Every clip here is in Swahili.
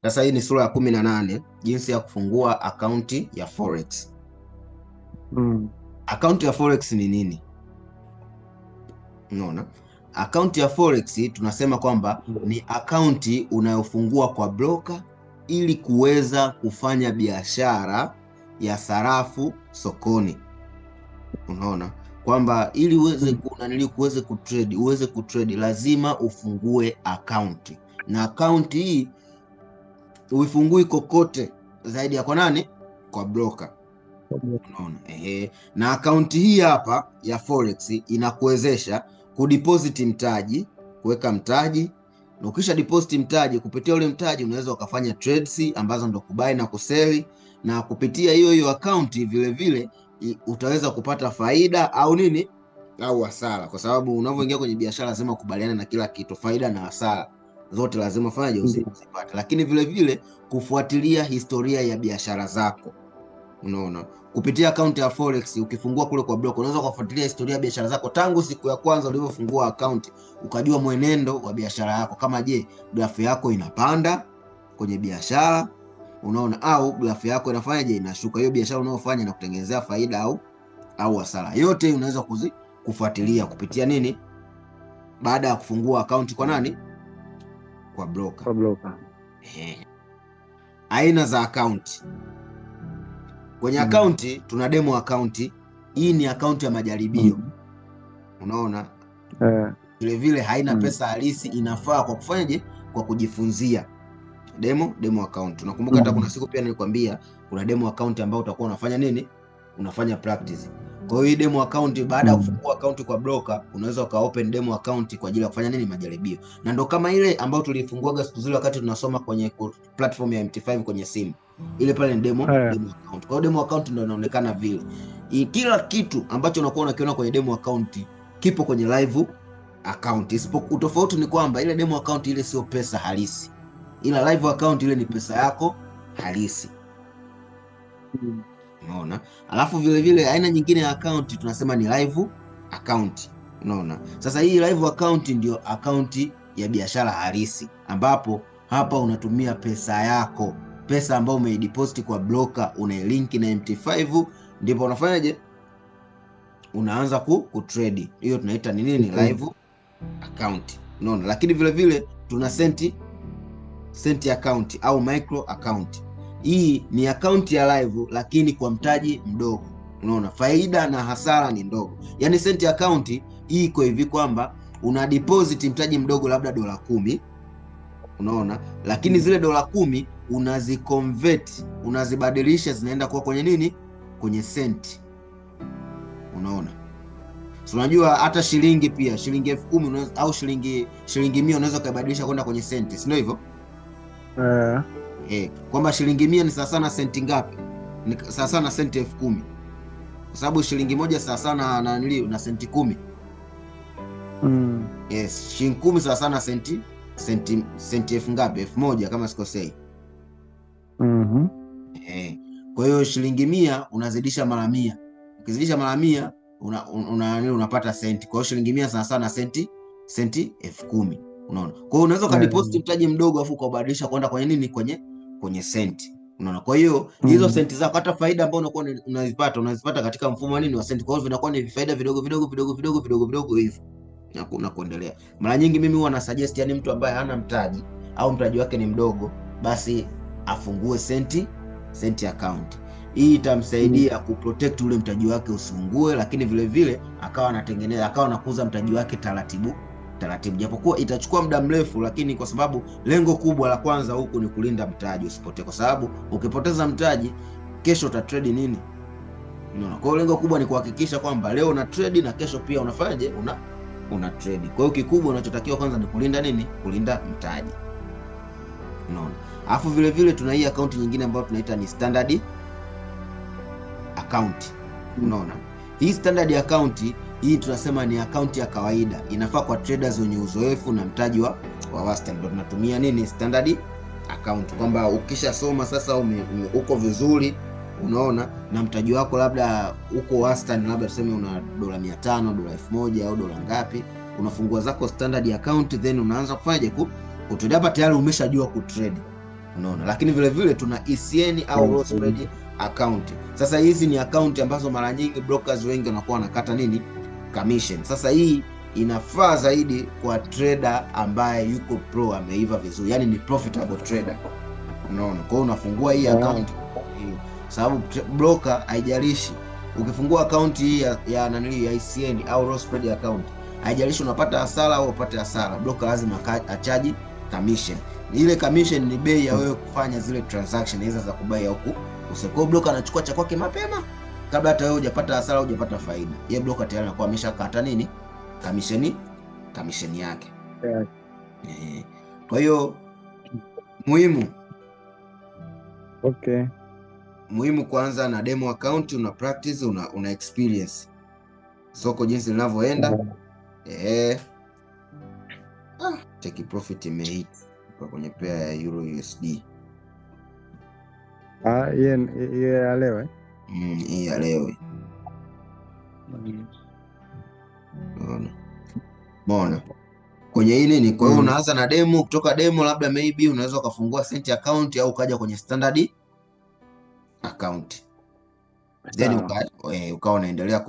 Sasa hii ni sura ya 18, jinsi ya kufungua akaunti ya Forex. Akaunti ya Forex ni nini? Unaona? Akaunti ya Forex tunasema kwamba ni akaunti unayofungua kwa broker ili kuweza kufanya biashara ya sarafu sokoni. Unaona? Kwamba ili uweze kutrade lazima ufungue akaunti. Na akaunti hii uifungui kokote zaidi ya kwa nani? Kwa broker. Unaona? Na akaunti hii hapa ya Forex inakuwezesha kudeposit mtaji, kuweka mtaji, na ukisha deposit mtaji, kupitia ule mtaji unaweza ukafanya trades ambazo ndo kubai na kuseli, na kupitia hiyo akaunti vile vile utaweza kupata faida au nini au hasara, kwa sababu unavyoingia kwenye biashara lazima ukubaliane na kila kitu, faida na hasara zote lazima fanya uzipate, lakini vile vile kufuatilia historia ya biashara zako. Unaona, kupitia akaunti ya Forex ukifungua kule kwa broker unaweza kufuatilia historia ya biashara zako tangu siku ya kwanza ulivyofungua akaunti, ukajua mwenendo wa biashara yako, kama je, grafu yako inapanda kwenye biashara, unaona, au grafu yako inafanyaje, inashuka, hiyo biashara unayofanya na kutengenezea faida au hasara. Yote unaweza kufuatilia kupitia nini? Baada ya kufungua akaunti kwa nani? Kwa broker. Kwa broker. Aina za akaunti. Kwenye akaunti tuna demo akaunti. Hii ni akaunti ya majaribio. Unaona? Vile vile haina pesa halisi, inafaa kwa kufanyaje? Kwa kujifunzia. Demo account. Unakumbuka hata kuna siku pia nilikwambia kuna demo account ambayo utakuwa unafanya nini? Unafanya practice. Kwa hiyo hii demo account baada ya kufungua account kwa broker unaweza ukaopen demo account kwa ajili ya kufanya nini? Majaribio. Na ndo kama ile ambayo tulifunguaga siku zile wakati tunasoma kwenye platform ya MT5 kwenye simu. Ile pale ni demo account. Kwa hiyo demo account ndio inaonekana vile. Kila kitu ambacho unakuwa unakiona kwenye demo account kipo kwenye live account. Isipokuwa tofauti ni kwamba ile demo account ile sio pesa halisi, ila live account ile ni pesa yako halisi. Unaona? Alafu vile vile aina nyingine ya account tunasema ni live account. Unaona? Sasa hii live account ndio account ya biashara halisi, ambapo hapa unatumia pesa yako, pesa ambayo umeideposit kwa broker, unailink na MT5, ndipo unafanyaje? Unaanza kutrade. Hiyo tunaita ni nini? Live account. Unaona? Lakini vile vile tuna cent account au micro account. Hii ni account ya live lakini kwa mtaji mdogo. Unaona? Faida na hasara ni ndogo. Yaani cent account hii iko hivi kwamba una deposit mtaji mdogo, labda $10. Unaona? Lakini zile $10 unaziconvert, unazibadilisha zinaenda kwa kwenye nini? Kwenye senti. Unaona? So unajua hata shilingi pia, shilingi 10,000 au shilingi 100 unaweza kubadilisha kwenda kwenye senti, si ndio hivyo? Kwamba shilingi 100 ni sawa sana senti ngapi? Ni sawa sana senti 10,000. Kwa sababu shilingi moja sawa sana na senti 10. Yes, shilingi 10 sawa sana senti elfu ngapi? 1,000 kama sikosei. Kwa hiyo shilingi 100 unazidisha mara 100. Ukizidisha mara 100 unapata senti. Kwa hiyo shilingi 100 sawa sana senti 10,000. Unaona? Kwa hiyo unaweza kudeposit mtaji mdogo afu ukabadilisha kwenda kwenye nini? Kwenye senti. Unaona? Kwa hiyo hizo senti zako, hata faida ambayo unakuwa unazipata katika mfumo wa nini? Wa senti. Kwa hiyo vinakuwa ni faida vidogo hivi. Na kuendelea. Mara nyingi mimi huwa na suggest, yani mtu ambaye hana mtaji au mtaji wake ni mdogo, basi afungue senti account. Hii itamsaidia kuprotect ule mtaji wake usiungue, lakini vile vile akawa anakuza mtaji wake taratibu. Japokuwa itachukua muda mrefu, lakini kwa sababu lengo kubwa la kwanza huku ni kulinda mtaji usipotee, kwa sababu ukipoteza mtaji kesho utatrade nini? Unaona? Kwa hiyo lengo kubwa ni kuhakikisha kwamba leo una trade na kesho pia unafanyaje? Una trade. Kwa hiyo kikubwa unachotakiwa kwanza ni kulinda nini? Kulinda mtaji. Unaona? Alafu vile vile tuna hii account nyingine ambayo tunaita ni standard account. Unaona? Hii standard account hii tunasema ni account ya kawaida. Inafaa kwa traders wenye uzoefu na mtaji wa wastani. Ndio tunatumia nini? Standard account. Kwamba ukishasoma sasa uko vizuri, unaona, na mtaji wako labda uko wastani, labda tuseme una $500, $1,000 au dola ngapi, unafungua zako standard account, then unaanza kufanyaje? Kutrade. Hapa tayari umeshajua kutrade. unaona. Lakini vile vile tuna ECN au low spread account. Sasa hizi ni account ambazo mara nyingi brokers wengi wanakuwa wanakata nini, commission. Sasa hii inafaa zaidi kwa trader ambaye yuko pro, ameiva vizuri, yani ni profitable trader, unaona. Kwa hiyo unafungua hii account sababu broker haijalishi ukifungua account hii ya nani ya ECN au low spread account, haijalishi unapata hasara au upate hasara, broker lazima achaji commission. Ile commission ni bei ya wewe kufanya zile transaction hizo za kubai au kuuza. Kwa broker anachukua cha kwake mapema kabla hata wewe hujapata hasara au hujapata faida. Yeye broker tayari anakuwa ameshakata nini, commission yake. Kwa hiyo muhimu muhimu kwanza na demo account, una practice, una experience soko jinsi linavyoenda. Take profit imehit kwa kwenye pair ya Euro USD. Hiyo ya leo hii ya leo. Mbona kwenye hii nini? Kwa hiyo unaanza na demo, kutoka demo labda maybe unaweza ukafungua cent account au ukaja kwenye standard account, then ukawa unaendelea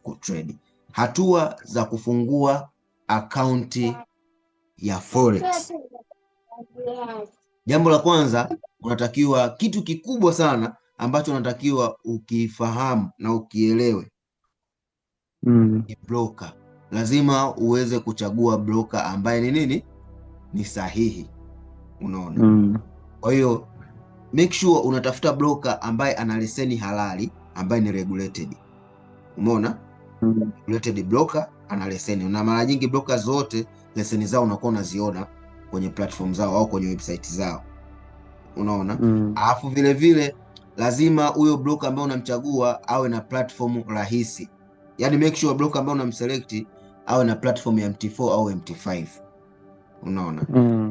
kutrade. Hatua za kufungua account ya forex. Jambo la kwanza, unatakiwa kitu kikubwa sana ambacho unatakiwa ukifahamu na ukielewe ni broker. Lazima uweze kuchagua broker ambaye ni nini, ni sahihi, unaona. Kwa hiyo make sure unatafuta broker ambaye ana leseni halali, ambaye ni regulated, umeona. Regulated broker ana leseni, na mara nyingi broker zote leseni zao unakuwa unaziona kwenye platform zao au kwenye website zao, unaona. Alafu vile vile lazima huyo broker ambaye unamchagua awe na platform rahisi, yani make sure broker ambaye unamselect awe na platform ya MT4 au MT5, unaona.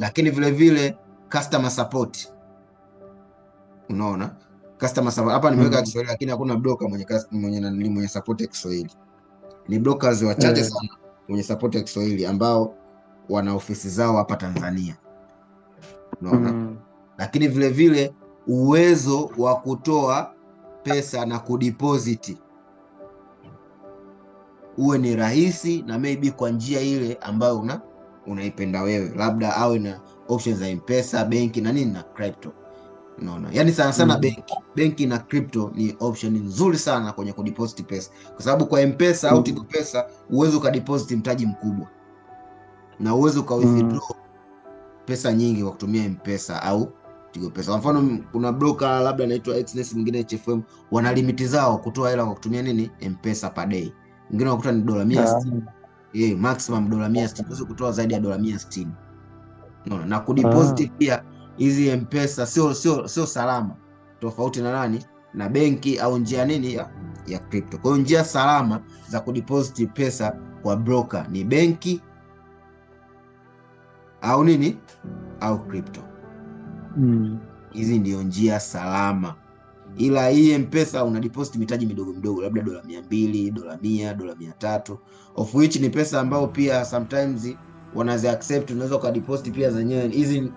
Lakini vile vile customer support, unaona. Customer support hapa nimeweka Kiswahili, lakini hakuna broker mwenye support ya Kiswahili. Ni brokers wachache sana mwenye support ya Kiswahili ambao wana ofisi zao hapa Tanzania, unaona. Lakini vile vile uwezo wa kutoa pesa na kudeposit uwe ni rahisi, na maybe kwa njia ile ambayo unaipenda wewe, labda awe na options za M-Pesa, benki na nini na crypto, unaona. Yani sana sana benki na crypto ni option nzuri sana kwenye kudeposit pesa, kwa sababu kwa M-Pesa au Tigo Pesa uwezo ukadeposit mtaji mkubwa na uwezo uka withdraw pesa nyingi kwa kutumia M-Pesa au Tigo Pesa. Kwa mfano kuna broker labda anaitwa Exness, mwingine HFM, wana limiti zao kutoa hela kwa kutumia nini, M-Pesa per day. Mwingine unakuta ni $160. Maximum $160, unaweza kutoa zaidi ya $160. Unaona, na kudeposit pia hizi M-Pesa sio salama, tofauti na nani, na benki au njia nini ya crypto. Kwa hiyo njia salama za kudeposit pesa kwa broker ni benki au nini au crypto. Hizi ndio njia salama, ila hii M-Pesa una deposit mitaji midogo midogo, labda $200, $100, $300, of which ni pesa ambao pia sometimes wanazi accept, unaweza ukadeposit pia zenyewe. Hizi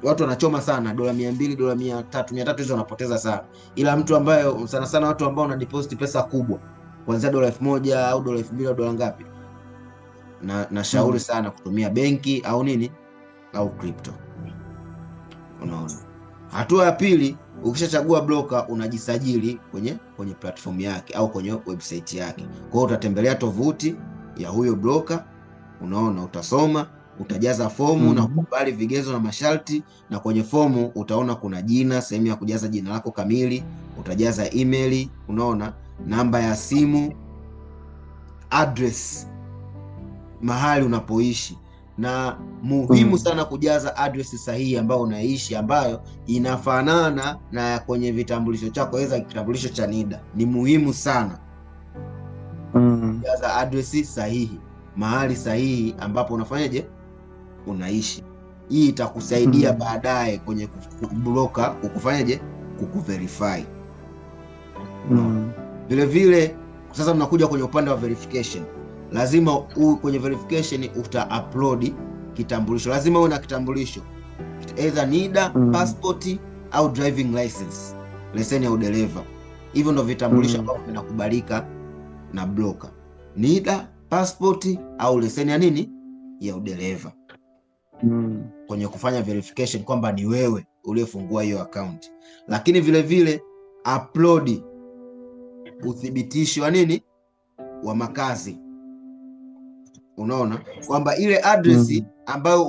watu wanachoma sana, $200, $300 hizo wanapoteza sana, ila mtu ambaye sana sana watu ambao wana deposit pesa kubwa kuanzia $1,000 au $2,000 au dola ngapi, na shauri sana kutumia benki au nini au crypto, unaona. Hatua ya pili, ukishachagua broker unajisajili kwenye platform yake au kwenye website yake. Kwa hiyo utatembelea tovuti ya huyo broker, unaona, utasoma, utajaza fomu na kukubali vigezo na masharti, na kwenye fomu utaona kuna jina, sehemu ya kujaza jina lako kamili, utajaza email, unaona, namba ya simu, address, mahali unapoishi, na muhimu sana kujaza address sahihi ambayo unaishi, ambayo inafanana na kwenye vitambulisho chako, aidha kitambulisho cha NIDA. Ni muhimu sana kujaza address sahihi, mahali sahihi ambapo unafanyaje, unaishi. Hii itakusaidia baadaye kwenye broker kukufanyaje, kukuverify. Vile vile sasa mnakuja kwenye upande wa verification. Lazima kwenye verification uta upload kitambulisho. Lazima uwe na kitambulisho either NIDA, passport au driving license, leseni ya udereva. Hivyo ndo vitambulisho ambavyo vinakubalika na broker: NIDA, passport au leseni ya nini, ya udereva, kwenye kufanya verification kwamba ni wewe uliyefungua hiyo account. Lakini vile vile upload uthibitisho wa nini, wa makazi. Unaona kwamba ile address ambayo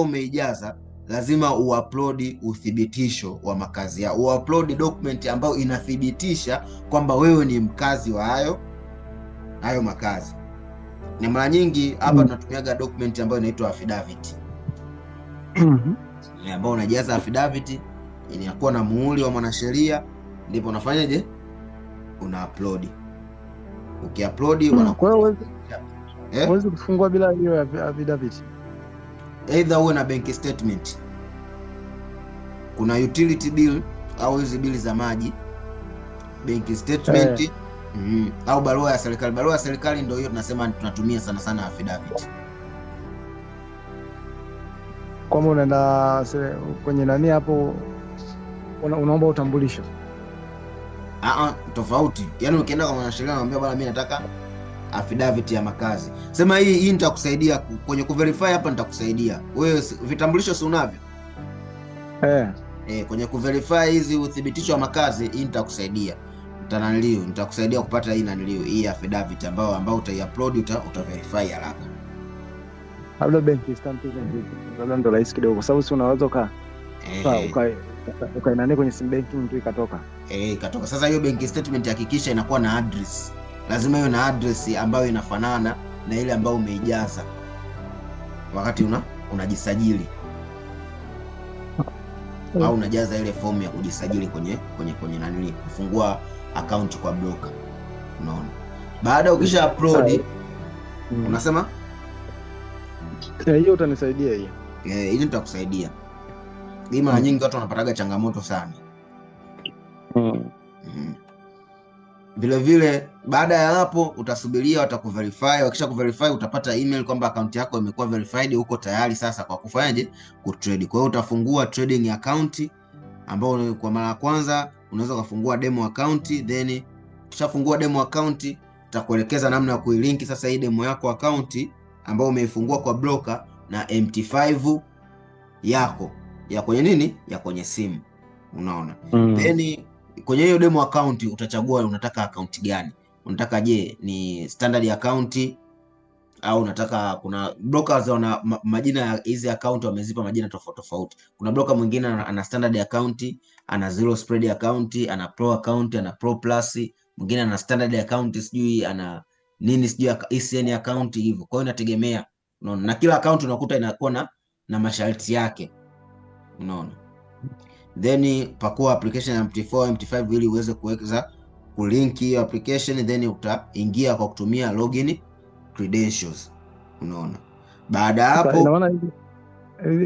umeijaza, lazima uupload uthibitisho wa makazi yao, uupload document ambayo inathibitisha kwamba wewe ni mkazi wa hayo makazi. Na mara nyingi hapa tunatumiaga document ambayo inaitwa affidavit, ambayo unajaza affidavit, inakuwa na muhuri wa mwanasheria, ndipo unafanyaje, una upload. Ukiupload kwa hiyo huwezi kufungua bila hiyo affidavit. Either uwe na bank statement, kuna utility bill au hizi bili za maji, bank statement au barua ya serikali. Barua ya serikali ndio hiyo tunasema tunatumia sana sana affidavit. Kama unaenda kwenye nani hapo unaomba utambulisho, tofauti. Yaani ukienda kwa mwanasheria unamwambia bwana, mimi nataka affidavit ya makazi, sema hii nitakusaidia kwenye kuverify hapa, nitakusaidia wewe. Vitambulisho si unavyo? Kwenye kuverify hizi uthibitisho wa makazi, hii nitakusaidia, nitakusaidia kupata hii affidavit ambao utaiupload, utaverify haraka. Labda bank statement labda ndo rahisi kidogo, kwa sababu si unaweza ukainani kwenye sim banking tu ikatoka. Ikatoka. Sasa hiyo bank statement hakikisha inakuwa na address, lazima hiyo na address ambayo inafanana na ile ambayo umeijaza wakati unajisajili au unajaza ile fomu ya kujisajili kwenye nani, kufungua account kwa broker. Unaona, baada ukisha upload unasema hiyo utanisaidia hiyo. Ili nitakusaidia. Hii mara nyingi watu wanapataga changamoto sana. Vile vile baada ya hapo utasubiria watakuverify. Wakisha kuverify utapata email kwamba account yako imekuwa verified, uko tayari sasa kwa kufanyaje, kutrade. Kwa hiyo utafungua trading account, ambao kwa mara ya kwanza unaweza kufungua demo account, then ukishafungua demo account utakuelekeza namna ya kuilink sasa hii demo yako account ambayo umeifungua kwa broker na MT5 yako ya kwenye nini, ya kwenye simu. Unaona, then kwenye hiyo demo account utachagua unataka account gani. Unataka je, ni standard account au unataka, kuna brokers wana majina ya hizi account wamezipa majina tofauti tofauti. Kuna broker mwingine ana standard account, ana zero spread account, ana pro account, ana pro plus, mwingine ana standard account, sijui ana nini, sijui ECN account hivyo. Kwa hiyo inategemea, unaona, na kila account unakuta inakuwa na masharti yake, unaona. Then pakua application ya MT4 MT5 ili uweze kuweza kulink hiyo application, then utaingia kwa kutumia login credentials. Unaona, baada ya hapo naona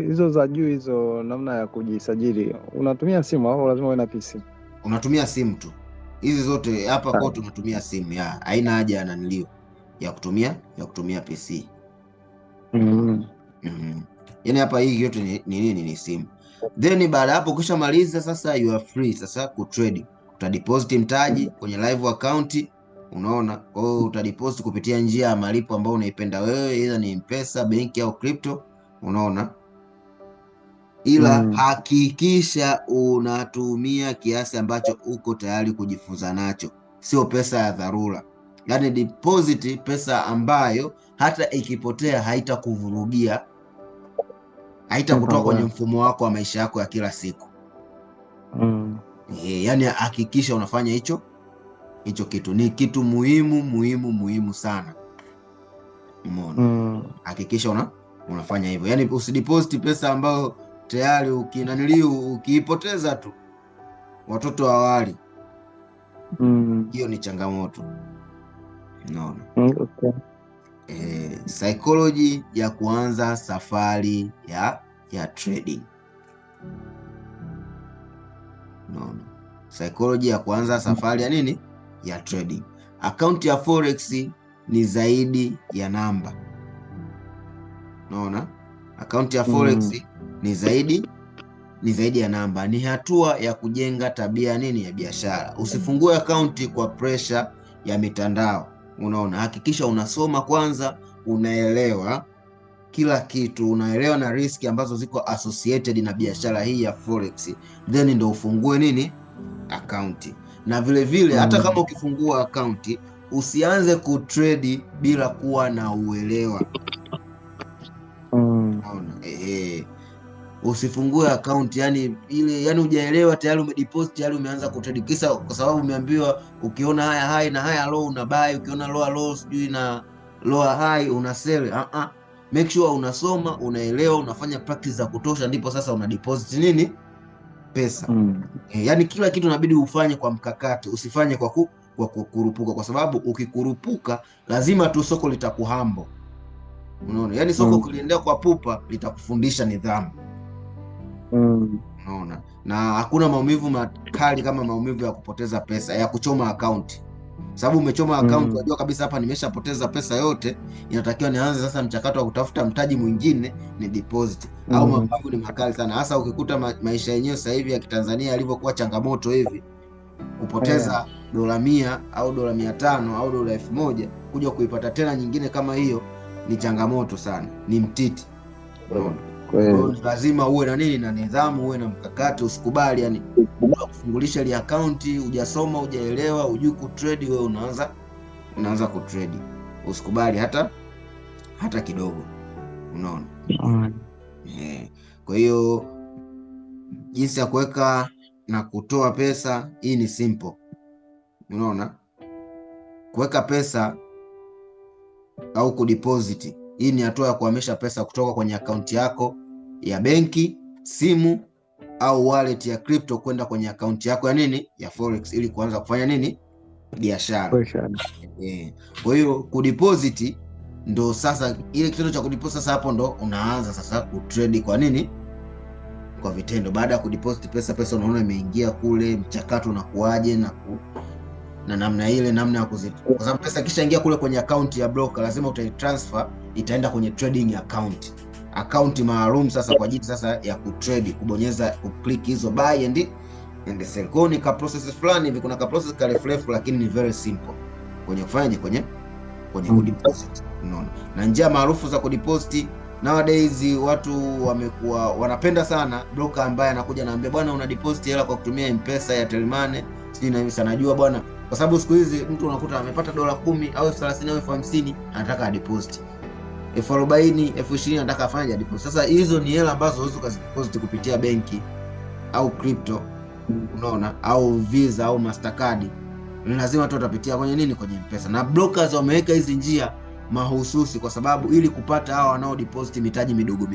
hizo za juu hizo namna ya kujisajili unatumia simu au lazima uwe na PC? Unatumia simu tu. Hizi zote hapa kwa tunatumia simu, haina haja ya nanilio ya kutumia PC. Yaani hapa hii yote ni simu. Then baada hapo ukishamaliza sasa you are free sasa kutrade. Utadeposit mtaji kwenye live account. Unaona, kwa hiyo utadeposit kupitia njia ya malipo ambayo unaipenda wewe, either ni M-Pesa, benki au crypto. Unaona, ila hakikisha unatumia kiasi ambacho uko tayari kujifunza nacho, sio pesa ya dharura. Yaani deposit pesa ambayo hata ikipotea haitakuvurugia, haitakutoa kwenye mfumo wako wa maisha yako ya kila siku. Yaani hakikisha unafanya hicho kitu. Ni kitu muhimu sana. Umeona? Hakikisha unafanya hivyo. Yaani usideposit pesa ambayo tayari ukiipoteza tu watoto hawali. Hiyo ni changamoto. Unaona? Okay. Psychology ya kuanza safari ya trading. Unaona? Psychology ya kuanza safari ya nini? Ya trading. Account ya forex ni zaidi ya namba. Unaona? Akaunti ya forex ni zaidi ya namba, ni hatua ya kujenga tabia nini ya biashara. Usifungue akaunti kwa pressure ya mitandao. Unaona, hakikisha unasoma kwanza, unaelewa kila kitu, unaelewa na riski ambazo ziko associated na biashara hii ya forex, then ndio ufungue nini akaunti. Na vile vile hata kama ukifungua akaunti, usianze kutrade bila kuwa na uelewa. Unaona, usifungue account yani hujaelewa tayari umedeposit tayari umeanza kutrade, kisa kwa sababu umeambiwa ukiona haya high na haya low una buy, ukiona lower low sijui na lower high una sell. Make sure unasoma, unaelewa, unafanya practice za kutosha, ndipo sasa una deposit nini pesa. Yani kila kitu inabidi ufanye kwa mkakati, usifanye kwa kukurupuka, kwa sababu ukikurupuka lazima tu soko litakuhambo. Unaona, yani soko ukiliendea kwa pupa litakufundisha nidhamu. Unaona, na hakuna maumivu makali kama maumivu ya kupoteza pesa, ya kuchoma account. Sababu umechoma account, unajua kabisa hapa nimeshapoteza pesa yote, inatakiwa nianze sasa mchakato wa kutafuta mtaji mwingine ni deposit. Au maumivu ni makali sana, hasa ukikuta maisha yenyewe sasa hivi ya Kitanzania yalivyokuwa changamoto hivi, kupoteza dola 100 au dola 500 au dola 1000 kuja kuipata tena nyingine kama hiyo ni changamoto sana, ni mtiti. Lazima uwe na nini na nidhamu, uwe na mkakati, usikubali yani kufungulisha ile account hujasoma, hujaelewa, hujui kutrade, wewe unaanza kutrade. Usikubali hata kidogo. Unaona? Kwa hiyo jinsi ya kuweka na kutoa pesa hii ni simple. Unaona? Kuweka pesa au kudeposit, hii ni hatua ya kuhamisha pesa kutoka kwenye akaunti yako ya benki, simu au wallet ya crypto kwenda kwenye akaunti yako ya nini ya forex, ili kuanza kufanya nini biashara. Kwa hiyo kudeposit ndo sasa ile kitendo cha kudeposit, sasa hapo ndo unaanza sasa kutrade kwa nini kwa vitendo. Baada ya kudeposit pesa unaona imeingia kule, mchakato unakuaje na namna ile namna ya kuzitoa, kwa sababu pesa kisha ingia kule kwenye account ya broker, lazima utaitransfer, itaenda kwenye trading account maalum sasa kwa ajili sasa ya kutrade, kubonyeza kuclick hizo buy and sell. Kwa ni ka process fulani hivi, kuna ka process ka refu, lakini ni very simple kwenye kufanya kwenye kudeposit. Unaona, na njia maarufu za kudeposit nowadays, watu wamekuwa wanapenda sana broker ambaye anakuja anaambia bwana, una deposit hela kwa kutumia M-Pesa ya Telmane sijui na hivi sana, najua bwana, kwa sababu siku hizi mtu unakuta amepata dola 10 au 30 au 50 anataka adeposit 40,000 20,000 anataka afanye deposit. Sasa hizo ni hela ambazo unaweza kuzideposit kupitia benki au crypto, unaona, au Visa au Mastercard. Lazima tu utapitia kwenye nini, kwenye M-Pesa. Na brokers wameweka hizi njia mahususi kwa sababu ili kupata hao wanao deposit mitaji midogo.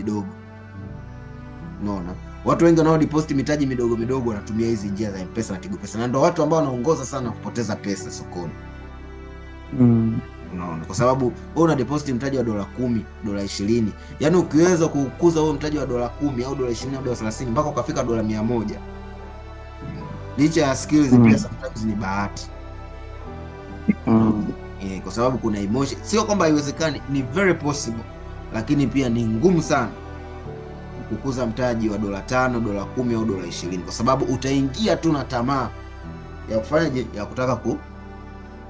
Unaona, watu wengi wanao deposit mitaji midogo wanatumia hizi njia za M-Pesa na Tigo Pesa, na ndio watu ambao wanaongoza sana kupoteza pesa sokoni. Unaona, kwa sababu wewe una deposit mtaji wa dola 10, dola 20, yani ukiweza kukuza huo mtaji wa dola 10 au dola 20 au dola 30 mpaka ukafika dola 100, licha ya skills pia sometimes ni bahati. Kwa sababu kuna emotion, sio kwamba haiwezekani, ni very possible, lakini pia ni ngumu sana kukuza mtaji wa dola 5, dola 10 au dola 20, kwa sababu utaingia tu na tamaa ya kufanyaje, ya kutaka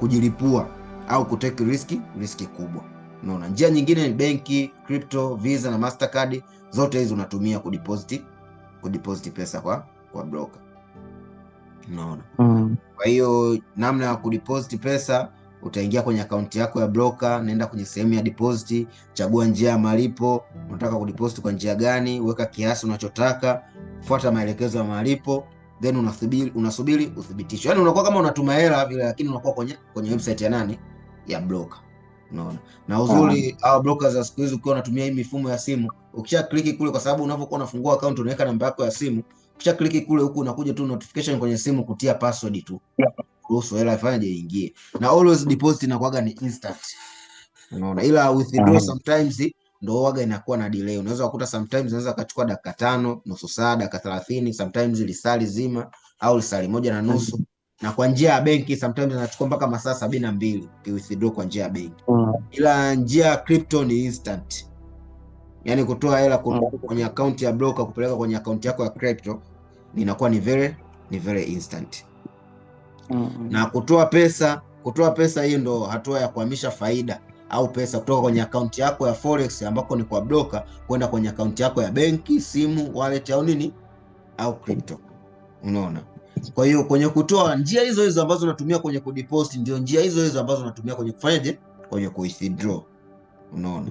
kujilipua au kutake riski kubwa. Unaona, njia nyingine ni benki, crypto, Visa na Mastercard, zote hizo unatumia kudeposit pesa kwa broker. Unaona? Kwa hiyo namna ya kudeposit pesa, utaingia kwenye akaunti yako ya broker, nenda kwenye sehemu ya deposit, chagua njia ya malipo, unataka kudeposit kwa njia gani, weka kiasi unachotaka, fuata maelekezo ya malipo, then unasubiri uthibitisho. Yaani unakuwa kama unatuma hela vile, lakini unakuwa kwenye website ya nani, ya broker. Unaona? Na uzuri au brokers za siku hizi ukiwa unatumia hii mifumo ya simu, ukisha click kule, kwa sababu unapokuwa unafungua account unaweka namba yako ya simu, ukisha click kule huku unakuja tu notification kwenye simu, kutia password tu, ruhusu hela ifanye ingie. Na always deposit inakuwa ni instant. Unaona, ila withdraw sometimes ndio waga inakuwa na delay. Unaweza kukuta sometimes inaweza kuchukua dakika 5, nusu saa, dakika 30, sometimes lisali zima au lisali 1.5. Na kwa njia ya benki sometimes inachukua mpaka masaa 72 withdraw kwa njia ya benki. Ila njia ya crypto ni instant. yani kutoa hela kwenye account ya broker kupeleka kwenye account yako ya crypto inakuwa ni very instant. Na kutoa pesa hiyo ndo hatua ya kuhamisha faida au pesa kutoka kwenye account yako ya forex ambako ni kwa broker kwenda kwenye account yako ya benki, simu, wallet au nini au crypto. Unaona? Kwa hiyo kwenye kutoa, njia hizo ambazo unatumia kwenye kudeposit ndio njia hizo ambazo unatumia kwenye kufanyaje, kwenye withdraw. Unaona?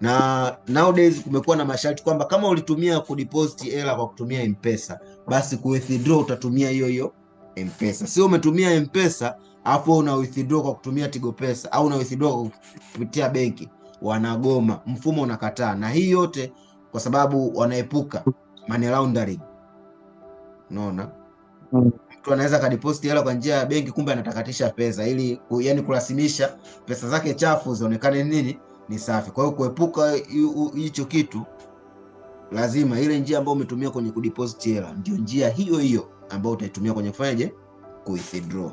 Na nowadays kumekuwa na masharti kwamba kama ulitumia kudeposit hela kwa kutumia M-Pesa, basi withdraw utatumia hiyo M-Pesa. Sio umetumia M-Pesa afu una withdraw kwa kutumia Tigo Pesa au una withdraw kupitia benki, wanagoma, mfumo unakataa. Na hii yote kwa sababu wanaepuka money laundering. Unaona? Mtu anaweza kadeposit hela kwa njia ya benki, kumbe anatakatisha pesa ili yani kurasimisha pesa zake chafu zionekane nini ni safi. Kwa hiyo kuepuka hicho kitu, lazima ile njia ambayo umetumia kwenye kudeposit hela ndio njia hiyo ambayo utaitumia kwenye kufanyaje, withdraw.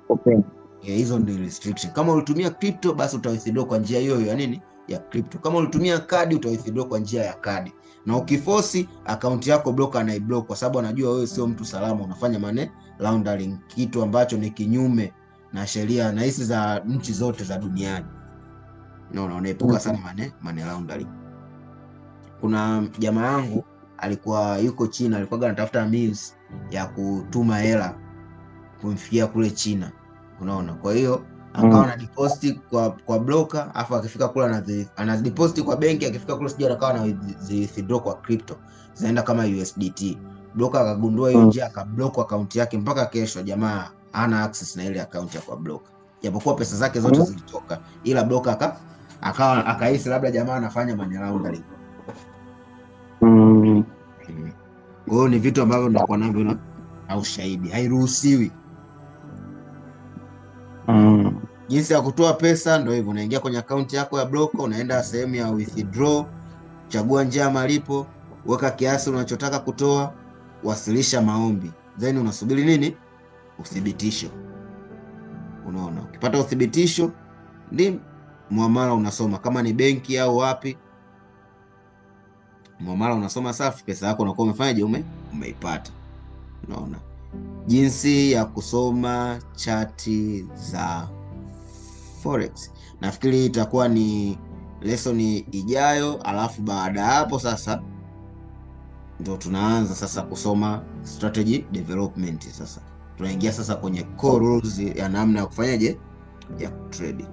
Okay. Hizo ndio restriction. Kama ulitumia crypto, basi utawithdraw kwa njia hiyo ya nini, ya crypto. Kama ulitumia kadi, utawithdraw kwa njia ya kadi. Na ukiforce account yako, broker anaiblock kwa sababu anajua wewe sio mtu salama, unafanya money laundering, kitu ambacho ni kinyume na sheria na hizi za nchi zote za duniani. Unaepuka sana money laundering. Kuna jamaa yangu alikuwa yuko China, alikuwa anatafuta means ya kutuma hela kumfikia kule China. Unaona? Kwa hiyo akawa na deposit kwa broker, afu akifika kule ana deposit kwa benki, akifika kule sijui akawa na withdraw kwa crypto zinaenda kama USDT. Broker akagundua hiyo njia, akablock account yake mpaka kesho. Jamaa hana access na ile account ya kwa broker, japokuwa pesa zake zote zilitoka, ila broker akahisi labda jamaa anafanya money laundering. Kwa hiyo ni vitu ambavyo tunakuwa navyo na au shahidi, hairuhusiwi. Jinsi ya kutoa pesa ndio hivyo, unaingia kwenye account yako ya broker, unaenda sehemu ya withdraw, chagua njia ya malipo, weka kiasi unachotaka kutoa, wasilisha maombi, then unasubiri nini, uthibitisho. Unaona? Ukipata uthibitisho ndi muamala unasoma, kama ni benki au wapi, muamala unasoma safi, pesa yako unakuwa umefanyaje, umeipata. Unaona? Jinsi ya kusoma chati za forex nafikiri itakuwa ni lesson ijayo, alafu baada hapo sasa ndio tunaanza sasa kusoma strategy development. Sasa tunaingia sasa kwenye core rules ya namna ya kufanyaje, ya trade.